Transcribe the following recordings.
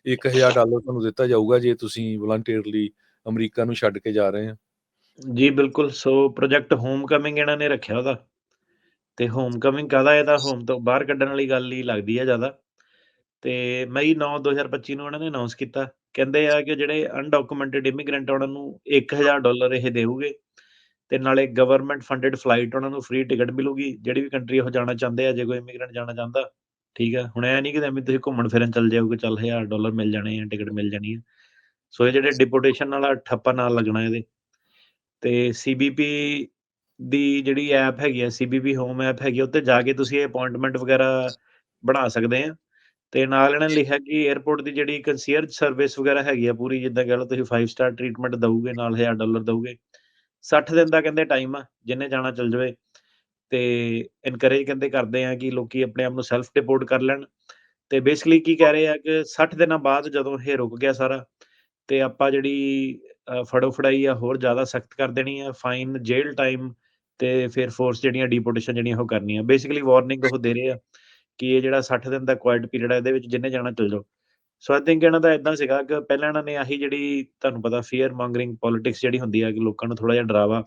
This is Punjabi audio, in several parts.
$1000 ਤੁਹਾਨੂੰ ਦਿੱਤਾ ਜਾਊਗਾ ਜੇ ਤੁਸੀਂ ਵਲੰਟੀਅਰਲੀ ਅਮਰੀਕਾ ਨੂੰ ਛੱਡ ਕੇ ਜਾ ਰਹੇ ਆ। ਜੀ, ਬਿਲਕੁਲ। ਸੋ ਪ੍ਰੋਜੈਕਟ ਹੋਮਕਮਿੰਗ ਇਹਨਾਂ ਨੇ ਰੱਖਿਆ ਉਹਦਾ, ਤੇ ਹੋਮਕਮਿੰਗ ਕਾਹਦਾ, ਇਹ ਤਾਂ ਹੋਮ ਤੋਂ ਬਾਹਰ ਕੱਢਣ ਵਾਲੀ ਗੱਲ ਹੀ ਲੱਗਦੀ ਆ ਜ਼ਿਆਦਾ। ਤੇ ਮਈ 9, 2025 ਨੂੰ ਇਹਨਾਂ ਨੇ ਅਨਾਉਂਸ ਕੀਤਾ। ਕਹਿੰਦੇ ਆ ਕਿ ਜਿਹੜੇ ਅਨਡਾਕੂਮੈਂਟਡ ਇਮੀਗ੍ਰੈਂਟ ਆ ਉਹਨਾਂ ਨੂੰ $1000 ਇਹ ਦੇਊਗੇ, ਤੇ ਨਾਲੇ ਗਵਰਨਮੈਂਟ ਫੰਡਡ ਫਲਾਈਟ ਉਹਨਾਂ ਨੂੰ ਫ੍ਰੀ ਟਿਕਟ ਮਿਲੂਗੀ, ਜਿਹੜੀ ਵੀ ਕੰਟਰੀ ਉਹ ਜਾਣਾ ਚਾਹੁੰਦੇ ਆ, ਜੇ ਕੋਈ ਇਮੀਗ੍ਰੈਂਟ ਜਾਣਾ ਚਾਹੁੰਦਾ, ਠੀਕ ਆ। ਹੁਣ ਇਹ ਨਹੀਂ ਕਿ ਐਵੇਂ ਤੁਸੀਂ ਘੁੰਮਣ ਫਿਰਨ ਚੱਲ ਜਾਓਗੇ, ਚੱਲ $1000 ਮਿਲ ਜਾਣੇ ਆ, ਟਿਕਟ ਮਿਲ ਜਾਣੀ ਆ। ਸੋ ਇਹ ਜਿਹੜੇ ਡਿਪੋਰਟੇਸ਼ਨ ਵਾਲਾ ਠੱਪਾ ਨਾਲ ਲੱਗਣਾ ਇਹਦੇ। ਤੇ ਸੀਬੀਪੀ ਦੀ ਜਿਹੜੀ ਐਪ ਹੈਗੀ ਆ, ਸੀਬੀਪੀ ਹੋਮ ਐਪ ਹੈਗੀ ਆ, ਉੱਤੇ ਜਾ ਕੇ ਤੁਸੀਂ ਇਹ ਅਪਾਇੰਟਮੈਂਟ ਵਗੈਰਾ ਬਣਾ ਸਕਦੇ ਆ। ਤੇ ਨਾਲ ਇਹਨਾਂ ਨੇ ਲਿਖਿਆ ਕਿ ਏਅਰਪੋਰਟ ਦੀ ਜਿਹੜੀ ਕੰਸੀਅਰਜ ਸਰਵਿਸ ਵਗੈਰਾ ਹੈਗੀ ਆ ਪੂਰੀ, ਜਿੱਦਾਂ ਕਹਿ ਲਓ ਤੁਸੀਂ 5 ਸਟਾਰ ਟ੍ਰੀਟਮੈਂਟ ਦਊਗੇ, ਨਾਲ $1000 ਦਊਗੇ। 60 ਦਿਨ ਦਾ ਕਹਿੰਦੇ ਟਾਈਮ ਆ, ਜਿਹਨੇ ਜਾਣਾ ਚੱਲ ਜਾਵੇ। ਤੇ ਇਨਕਰੇਜ ਕਹਿੰਦੇ ਕਰਦੇ ਆ ਕਿ ਲੋਕੀ ਆਪਣੇ ਆਪ ਨੂੰ ਸੈਲਫ ਡਿਪੋਰਟ ਕਰ ਲੈਣ। ਤੇ ਬੇਸਿਕਲੀ ਕੀ ਕਹਿ ਰਹੇ ਆ ਕਿ 60 ਦਿਨਾਂ ਬਾਅਦ ਜਦੋਂ ਇਹ ਰੁਕ ਗਿਆ ਸਾਰਾ, ਤੇ ਆਪਾਂ ਜਿਹੜੀ ਫੜੋ-ਫੜਾਈ ਆ ਹੋਰ ਜ਼ਿਆਦਾ ਸਖਤ ਕਰ ਦੇਣੀ ਆ, ਫਾਈਨ, ਜੇਲ੍ਹ ਟਾਈਮ, ਤੇ ਫਿਰ ਫੋਰਸ ਜਿਹੜੀਆਂ ਡਿਪੋਰਟੇਸ਼ਨ ਜਿਹੜੀਆਂ ਉਹ ਕਰਨੀਆਂ। ਬੇਸਿਕਲੀ ਵਾਰਨਿੰਗ ਉਹ ਦੇ ਰਹੇ ਆ ਕਿ ਇਹ ਜਿਹੜਾ 60 ਦਿਨ ਦਾ ਕੁਆਇਟ ਪੀਰੀਅਡ ਆ, ਇਹਦੇ ਵਿੱਚ ਜਿਹਨੇ ਜਾਣਾ ਚੱਲ ਜਾਓ। ਸੋ ਆਈ ਥਿੰਕ ਇਹਨਾਂ ਦਾ ਏਦਾਂ ਸੀਗਾ ਕਿ ਪਹਿਲਾਂ ਇਹਨਾਂ ਨੇ ਆਹੀ ਜਿਹੜੀ ਤੁਹਾਨੂੰ ਪਤਾ ਫੀਅਰ ਮੌਂਗਰਿੰਗ ਪੋਲਿਟਿਕਸ ਜਿਹੜੀ ਹੁੰਦੀ ਆ ਕਿ ਲੋਕਾਂ ਨੂੰ ਥੋੜ੍ਹਾ ਜਿਹਾ ਡਰਾਵਾ,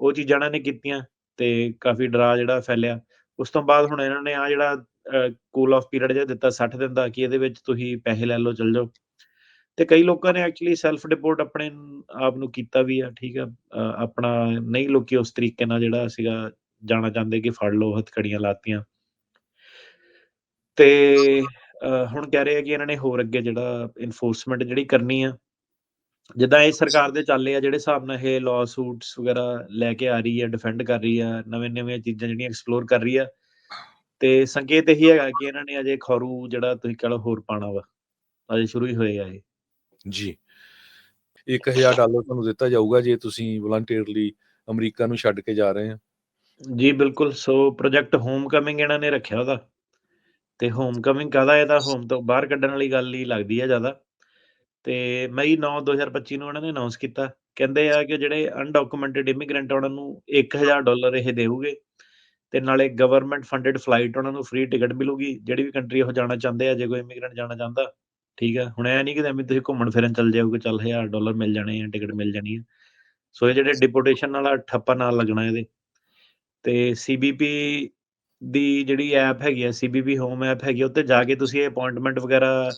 ਉਹ ਚੀਜ਼ਾਂ ਇਹਨਾਂ ਨੇ ਕੀਤੀਆਂ, ਤੇ ਕਾਫੀ ਡਰਾ ਜਿਹੜਾ ਫੈਲਿਆ। ਉਸ ਤੋਂ ਬਾਅਦ ਹੁਣ ਇਹਨਾਂ ਨੇ ਆ ਜਿਹੜਾ ਕੂਲ ਆਫ ਪੀਰੀਅਡ ਜਿਹਾ ਦਿੱਤਾ 60 ਦਿਨ ਦਾ, ਕਿ ਇਹਦੇ ਵਿੱਚ ਤੁਸੀਂ ਪੈਸੇ ਲੈ ਲਓ, ਚੱਲ ਜਾਓ। ਤੇ ਕਈ ਲੋਕਾਂ ਨੇ ਐਕਚੁਅਲੀ ਸੈਲਫ ਡਿਪੋਰਟ ਆਪਣੇ ਆਪ ਨੂੰ ਕੀਤਾ ਵੀ ਆ, ਠੀਕ ਆ। ਆਪਣਾ ਨਹੀਂ ਲੋਕੀ ਉਸ ਤਰੀਕੇ ਨਾਲ ਜਿਹੜਾ ਸੀਗਾ ਜਾਣਾ ਚਾਹੁੰਦੇ ਕਿ ਫੜ ਲਓ, ਹੱਥਕੜੀਆਂ ਲਾਤੀਆਂ। ਤੇ ਹੁਣ ਕਹਿ ਰਹੇ ਆ ਕਿ ਇਹਨਾਂ ਨੇ ਹੋਰ ਅੱਗੇ ਜਿਹੜਾ ਇਨਫੋਰਸਮੈਂਟ ਜਿਹੜੀ ਕਰਨੀ ਆ, ਜਿੱਦਾਂ ਇਹ ਸਰਕਾਰ ਦੇ ਚੱਲੇ ਆ, ਜਿਹੜੇ ਹਿਸਾਬ ਨਾਲ ਇਹ ਲਾਅ ਸੂਟਸ ਵਗੈਰਾ ਲੈ ਕੇ ਆ ਰਹੀ ਆ, ਡਿਫੈਂਡ ਕਰ ਰਹੀ ਆ, ਨਵੇਂ-ਨਵੀਆਂ ਚੀਜ਼ਾਂ ਜਿਹੜੀਆਂ ਐਕਸਪਲੋਰ ਕਰ ਰਹੀ ਆ, ਤੇ ਸੰਕੇਤ ਇਹੀ ਹੈਗਾ ਕਿ ਇਹਨਾਂ ਨੇ ਅਜੇ ਖੌਰੂ ਜਿਹੜਾ ਤੁਸੀਂ ਕਹਿ ਲਓ ਹੋਰ ਪਾਉਣਾ ਵਾ, ਅਜੇ ਸ਼ੁਰੂ ਹੀ ਹੋਏ ਆ ਇਹ। ਜੀ। $1000 ਤੁਹਾਨੂੰ ਦਿੱਤਾ ਜਾਊਗਾ ਜੇ ਤੁਸੀਂ ਵਲੰਟੀਅਰਲੀ ਅਮਰੀਕਾ ਨੂੰ ਛੱਡ ਕੇ ਜਾ ਰਹੇ ਆ। ਜੀ, ਬਿਲਕੁਲ। ਸੋ ਪ੍ਰੋਜੈਕਟ ਹੋਮਕਮਿੰਗ ਇਹਨਾਂ ਨੇ ਰੱਖਿਆ ਉਹਦਾ, ਤੇ ਹੋਮਕਮਿੰਗ ਕਾਹਦਾ, ਇਹ ਤਾਂ ਹੋਮ ਤੋਂ ਬਾਹਰ ਕੱਢਣ ਵਾਲੀ ਗੱਲ ਹੀ ਲੱਗਦੀ ਆ ਜ਼ਿਆਦਾ। ਤੇ ਮਈ 9, 2025 ਨੂੰ ਇਹਨਾਂ ਨੇ ਅਨਾਉਂਸ ਕੀਤਾ। ਕਹਿੰਦੇ ਆ ਕਿ ਜਿਹੜੇ ਅਨਡਾਕੂਮੈਂਟਡ ਇਮੀਗ੍ਰੈਂਟ ਆ ਉਹਨਾਂ ਨੂੰ $1000 ਇਹ ਦੇਊਗੇ, ਤੇ ਨਾਲੇ ਗਵਰਨਮੈਂਟ ਫੰਡਡ ਫਲਾਈਟ ਉਹਨਾਂ ਨੂੰ ਫ੍ਰੀ ਟਿਕਟ ਮਿਲੂਗੀ, ਜਿਹੜੀ ਵੀ ਕੰਟਰੀ ਉਹ ਜਾਣਾ ਚਾਹੁੰਦੇ ਆ, ਜੇ ਕੋਈ ਇਮੀਗ੍ਰੈਂਟ ਜਾਣਾ ਚਾਹੁੰਦਾ, ਠੀਕ ਆ। ਹੁਣ ਇਹ ਨਹੀਂ ਕਿ ਐਵੇਂ ਤੁਸੀਂ ਘੁੰਮਣ ਫਿਰਨ ਚੱਲ ਜਾਓਗੇ, ਚੱਲ $1000 ਮਿਲ ਜਾਣੇ ਆ, ਟਿਕਟ ਮਿਲ ਜਾਣੀ ਆ। ਸੋ ਇਹ ਜਿਹੜੇ ਡਿਪੋਰਟੇਸ਼ਨ ਵਾਲਾ ਠੱਪਾ ਨਾਲ ਲੱਗਣਾ ਇਹਦੇ। ਤੇ ਸੀਬੀਪੀ ਦੀ ਜਿਹੜੀ ਐਪ ਹੈਗੀ ਆ, ਸੀਬੀਪੀ ਹੋਮ ਐਪ ਹੈਗੀ ਆ, ਉੱਤੇ ਜਾ ਕੇ ਤੁਸੀਂ ਇਹ ਅਪਾਇੰਟਮੈਂਟ ਵਗੈਰਾ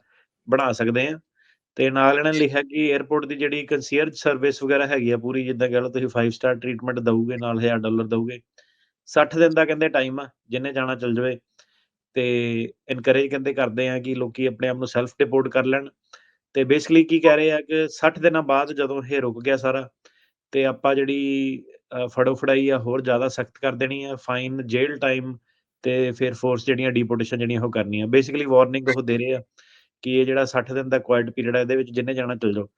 ਬਣਾ ਸਕਦੇ ਆ। ਤੇ ਨਾਲ ਇਹਨਾਂ ਨੇ ਲਿਖਿਆ ਕਿ ਏਅਰਪੋਰਟ ਦੀ ਜਿਹੜੀ ਕੰਸੀਅਰਜ ਸਰਵਿਸ ਵਗੈਰਾ ਹੈਗੀ ਆ ਪੂਰੀ, ਜਿੱਦਾਂ ਕਹਿ ਲਓ ਤੁਸੀਂ 5 ਸਟਾਰ ਟ੍ਰੀਟਮੈਂਟ ਦਊਗੇ, ਨਾਲ $1000 ਦਊਗੇ। 60 ਦਿਨ ਦਾ ਕਹਿੰਦੇ ਟਾਈਮ ਆ, ਜਿਹਨੇ ਜਾਣਾ ਚੱਲ ਜਾਵੇ। ਤੇ ਇਨਕਰੇਜ ਕਹਿੰਦੇ ਕਰਦੇ ਆ ਕਿ ਲੋਕੀ ਆਪਣੇ ਆਪ ਨੂੰ ਸੈਲਫ ਡਿਪੋਰਟ ਕਰ ਲੈਣ। ਤੇ ਬੇਸਿਕਲੀ ਕੀ ਕਹਿ ਰਹੇ ਆ ਕਿ 60 ਦਿਨਾਂ ਬਾਅਦ ਜਦੋਂ ਇਹ ਰੁਕ ਗਿਆ ਸਾਰਾ, ਤੇ ਆਪਾਂ ਜਿਹੜੀ ਫੜੋ-ਫੜਾਈ ਆ ਹੋਰ ਜ਼ਿਆਦਾ ਸਖਤ ਕਰ ਦੇਣੀ ਆ, ਫਾਈਨ, ਜੇਲ੍ਹ ਟਾਈਮ, ਤੇ ਫਿਰ ਫੋਰਸ ਜਿਹੜੀਆਂ ਡਿਪੋਰਟੇਸ਼ਨ ਜਿਹੜੀਆਂ ਉਹ ਕਰਨੀਆਂ। ਬੇਸਿਕਲੀ ਵਾਰਨਿੰਗ ਉਹ ਦੇ ਰਹੇ ਆ ਕਿ ਇਹ ਜਿਹੜਾ 60 ਦਿਨ ਦਾ ਕੁਆਇਟ ਪੀਰੀਅਡ ਆ, ਇਹਦੇ ਵਿੱਚ ਜਿਹਨੇ ਜਾਣਾ ਚੱਲ ਜਾਓ।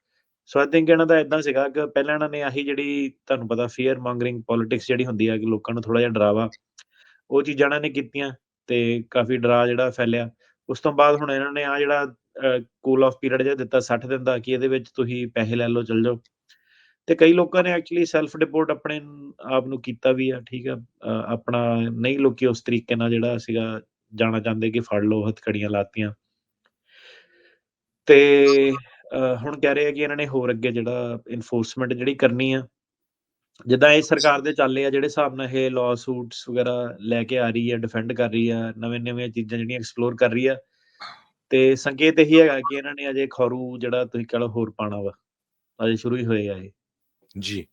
ਸੋ ਆਈ ਥਿੰਕ ਇਹਨਾਂ ਦਾ ਏਦਾਂ ਸੀਗਾ ਕਿ ਪਹਿਲਾਂ ਇਹਨਾਂ ਨੇ ਆਹੀ ਜਿਹੜੀ ਤੁਹਾਨੂੰ ਪਤਾ ਫੀਅਰ ਮੌਂਗਰਿੰਗ ਪੋਲਿਟਿਕਸ ਜਿਹੜੀ ਹੁੰਦੀ ਆ ਕਿ ਲੋਕਾਂ ਨੂੰ ਥੋੜ੍ਹਾ ਜਿਹਾ ਡਰਾਵਾ, ਉਹ ਚੀਜ਼ਾਂ ਇਹਨਾਂ ਨੇ ਕੀਤੀਆਂ, ਤੇ ਕਾਫੀ ਡਰਾ ਜਿਹੜਾ ਫੈਲਿਆ। ਉਸ ਤੋਂ ਬਾਅਦ ਹੁਣ ਇਹਨਾਂ ਨੇ ਆ ਜਿਹੜਾ ਕੂਲ ਆਫ ਪੀਰੀਅਡ ਜਿਹਾ ਦਿੱਤਾ 60 ਦਿਨ ਦਾ, ਕਿ ਇਹਦੇ ਵਿੱਚ ਤੁਸੀਂ ਪੈਸੇ ਲੈ ਲਓ, ਚੱਲ ਜਾਓ। ਤੇ ਕਈ ਲੋਕਾਂ ਨੇ ਐਕਚੁਅਲੀ ਸੈਲਫ ਡਿਪੋਰਟ ਆਪਣੇ ਆਪ ਨੂੰ ਕੀਤਾ ਵੀ ਆ, ਠੀਕ ਆ। ਆਪਣਾ ਨਹੀਂ ਲੋਕੀ ਉਸ ਤਰੀਕੇ ਨਾਲ ਜਿਹੜਾ ਸੀਗਾ ਜਾਣਾ ਚਾਹੁੰਦੇ ਕਿ ਫੜ ਲਓ, ਹੱਥਕੜੀਆਂ ਲਾਤੀਆਂ। ਤੇ ਹੁਣ ਕਹਿ ਰਹੇ ਆ ਕਿ ਇਹਨਾਂ ਨੇ ਹੋਰ ਅੱਗੇ ਜਿਹੜਾ ਇਨਫੋਰਸਮੈਂਟ ਜਿਹੜੀ ਕਰਨੀ ਆ, ਜਿੱਦਾਂ ਇਹ ਸਰਕਾਰ ਦੇ ਚੱਲੇ ਆ, ਜਿਹੜੇ ਹਿਸਾਬ ਨਾਲ ਇਹ ਲਾਅ ਸੂਟਸ ਵਗੈਰਾ ਲੈ ਕੇ ਆ ਰਹੀ ਆ, ਡਿਫੈਂਡ ਕਰ ਰਹੀ ਆ, ਨਵੇਂ-ਨਵੀਆਂ ਚੀਜ਼ਾਂ ਜਿਹੜੀਆਂ ਐਕਸਪਲੋਰ ਕਰ ਰਹੀ ਆ, ਤੇ ਸੰਕੇਤ ਇਹੀ ਹੈਗਾ ਕਿ ਇਹਨਾਂ ਨੇ ਅਜੇ ਖੌਰੂ ਜਿਹੜਾ ਤੁਸੀਂ ਕਹਿ ਲਓ ਹੋਰ ਪਾਉਣਾ ਵਾ, ਅਜੇ ਸ਼ੁਰੂ ਹੀ ਹੋਏ ਆ ਇਹ। ਜੀ।